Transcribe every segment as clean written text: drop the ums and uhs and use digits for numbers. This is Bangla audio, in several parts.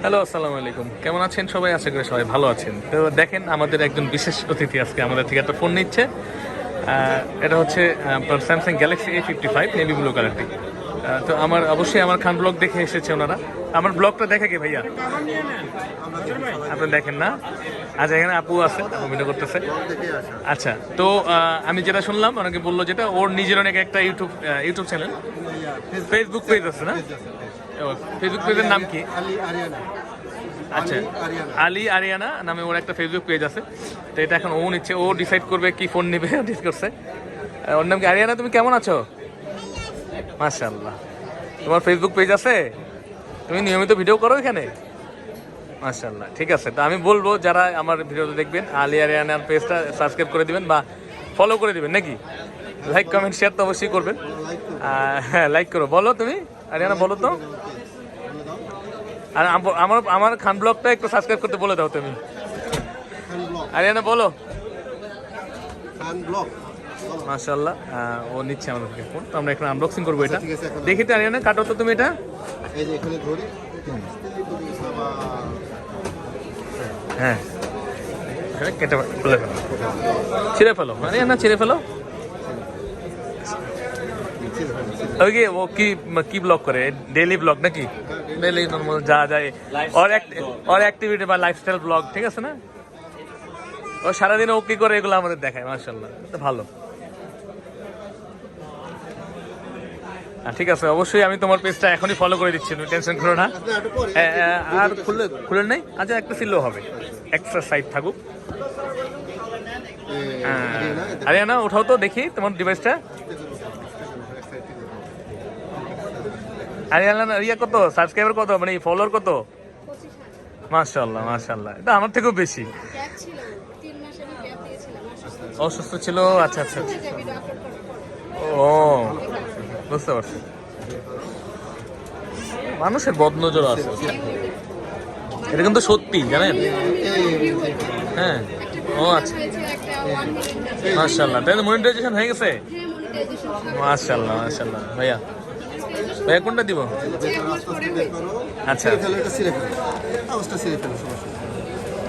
হ্যালো, আসসালামু আলাইকুম। কেমন আছেন সবাই? আশা করি সবাই ভালো আছেন। তো দেখেন, আমাদের একজন বিশেষ অতিথি আজকে আমাদের থেকে একটা ফোন নিচ্ছে। এটা হচ্ছে আপনার Samsung Galaxy A55 navy blue কালারটি। তো অবশ্যই আমার খান ব্লগ দেখে এসেছে ওনারা। আমার ব্লগটা দেখে কি ভাইয়া? আপনি দেখেন না? আচ্ছা, এখানে আপু আছে, আপু ভিডিও করতেছে। আচ্ছা, তো আমি যেটা শুনলাম, অনেকে বললো যেটা ওর নিজের অনেক একটা ইউটিউব চ্যানেল, ফেসবুক পেজ আছে না? ফেসবুক পেজের নাম কি? আচ্ছা, আলী আরিয়ানা নামে ওর একটা ফেসবুক পেজ আছে। তো এটা এখন ও নিচ্ছে, ও ডিসাইড করবে কি ফোন নেবে ডিস করছে। ওর নাম কি? আরিয়ানা, তুমি কেমন আছো? মাশাআল্লাহ। তোমার ফেসবুক পেজ আছে? তুমি নিয়মিত ভিডিও করো এখানে? মাশাআল্লাহ, ঠিক আছে। তো আমি বলবো যারা আমার ভিডিওতে দেখবেন, আলী আরিয়ানার পেজটা সাবস্ক্রাইব করে দিবেন বা ফলো করে দিবেন নাকি? লাইক কমেন্ট শেয়ার তো অবশ্যই করবেন। হ্যাঁ, লাইক করো। বলো তুমি আরিয়ানা, বলো তো। আর আমার খান ব্লগটা একটু সাবস্ক্রাইব করতে বলে দাও তুমি। আরিয়ানা বলো। মাশাআল্লাহ, ও নিচ্ছে আমাদের থেকে ফোন। তো আমরা এখন আনবক্সিং করবো এটা। দেখি তো আরিয়ানা, কাটো তো তুমি এটা। হ্যাঁ, কেটে ফেলে ফেলো, ছিঁড়ে ফেলো আরিয়ানা, ছিঁড়ে ফেলো। ওই কি ও কি ব্লগ করে? ডেইলি ব্লগ নাকি? ডেইলি নরমাল যা যায় ওর অ্যাক্টিভিটি বা লাইফস্টাইল ব্লগ, ঠিক আছে না? ও সারাদিন ও কি করে এগুলো আমাদের দেখায়। মাশাআল্লাহ, ভালো। ঠিক আছে, অবশ্যই আমি তোমার পেজটা এখনই ফলো করে দিচ্ছি, তুমি টেনশন করো না। আর খুলে নাই। আচ্ছা, একটা সিলও হবে, এক্সট্রা সাইড থাকুক। আরিয়ানা ওঠাও তো দেখি তোমার ডিভাইসটা। আরিয়ানা ইয়া কত সাবস্ক্রাইবার, কত মানে ফলোয়ার কত? মাশাআল্লাহ মাশাআল্লাহ, এটা আমার থেকেও বেশি। অসুস্থ ছিল? আচ্ছা আচ্ছা আচ্ছা, ও বুঝতে পারছি। মানুষের বদনজর আছে, এটা কিন্তু সত্যি, জানেন? হ্যাঁ, ও আচ্ছা, মাশাআল্লাহ। তাই মনিটাইজেশন হয়ে গেছে? মাশাআল্লাহ মাশাআল্লাহ। ভাইয়া কোনটা দিব? আচ্ছা,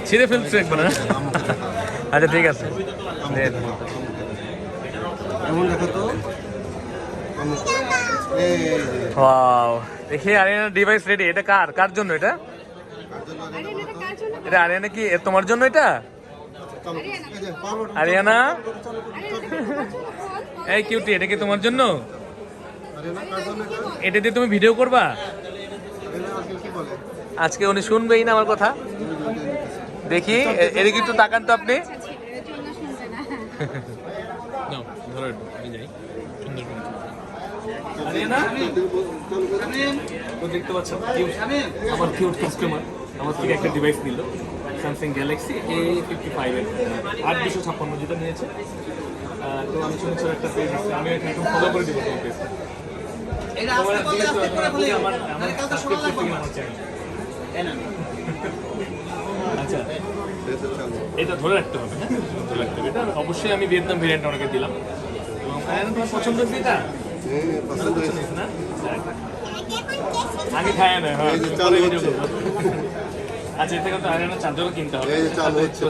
ছিঁড়ে ফেলছে একবার। আচ্ছা, ঠিক আছে। ওয়াও, দেখি আরিয়ানা ডিভাইস রেডি। এটা কার জন্য? এটা আরিয়ানা কি তোমার জন্য? এটা আরিয়ানা, এই কিউটি, এটা কি তোমার জন্য? এটা দিয়ে তুমি ভিডিও করবা আজকে? উনি শুনবেই না আমার কথা। দেখি এদিকে একটু তাকান তো আপনি। দেখতে পাচ্ছেন আমার কিউট কাস্টমার আমার থেকে একটা ডিভাইস নিল, স্যামসাং গ্যালাক্সি A55 এর 8256 যেটা নিয়েছে। তো আমি শুনেছি একটা পেজ আছে, আমি এটা একদম ফলো করে দিব তোমার পেজটা। আচ্ছা, এটা ধরে রাখতে হবে। হ্যাঁ, ধরে রাখতে হবে। এটা অবশ্যই আমি ভিয়েতনাম ভেরিয়েন্ট অনেকে দিলাম। এবং তোমার পছন্দ হচ্ছে এটা? না, আগে খায় না। আচ্ছা, এটা কিন্তু আরিয়ানা চার্জারও কিনতে হবে।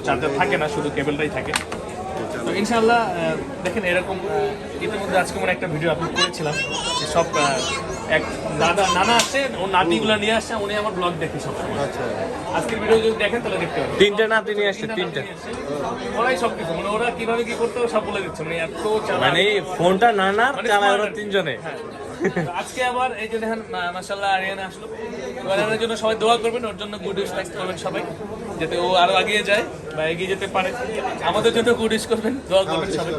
চার্জার থাকে না, শুধু কেবলটাই থাকে। তো ইনশাআল্লাহ দেখেন, এরকম ইতিমধ্যে আজকে মনে একটা ভিডিও আপলোড করেছিলাম, সব এক নানা আসছে, ও নাতিগুলো নিয়ে আসছে, উনি আমার ব্লগ দেখে সবসময়। আজকের ভিডিও যদি দেখেন তাহলে দেখতে পাবেন, 3টে নাতি নিয়ে আসছে, 3টে। ওরাই সবকিছু, মানে ওরা কিভাবে কি করতে হবে সব বলে দিচ্ছে। মানে এত মানে ফোনটা নানা চালায় ওরা 3জনে। আজকে আবার এই যে দেখেন, মাশাআল্লাহ আরিয়ানা আসলো। আরিয়ানার জন্য সবাই দোয়া করবেন, ওর জন্য গুড উইশ করবেন সবাই, যাতে ও আরো এগিয়ে যায় বা এগিয়ে যেতে পারে। আমাদের জন্য গুড উইশ করবেন, দোয়া করবেন সবাই,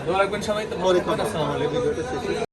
দোয়া রাখবেন সবাই। তো আসসালামু আলাইকুম।